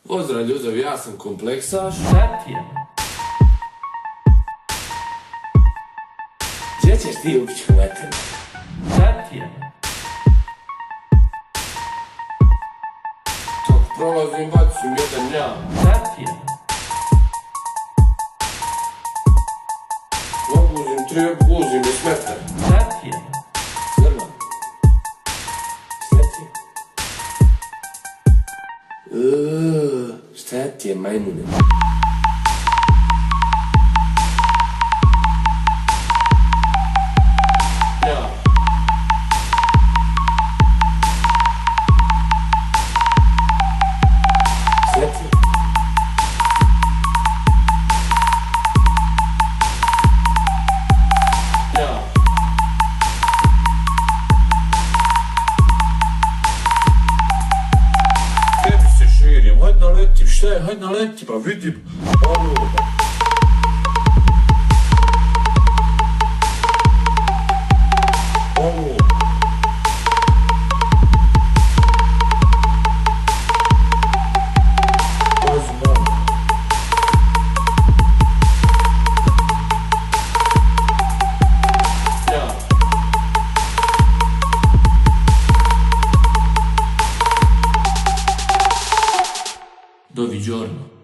Pozdrav ljudovi, ja sam kompleksaš. Šta ti je? Gdje ćeš ti ući u eter? Šta ti je? Dok prolazim bacim jedan ja. Šta ti je? Obuzim trijeb, uzim i smetar. Šta ti je? Crno. Sleti. Šta ti je, majmune? Ja. Sleti. Ja. Tebi se širim, hajde naletim, šta je, hajde naletim, pa vidim. Ono. Ovo. Pazi malo. Ja. Doviđorno.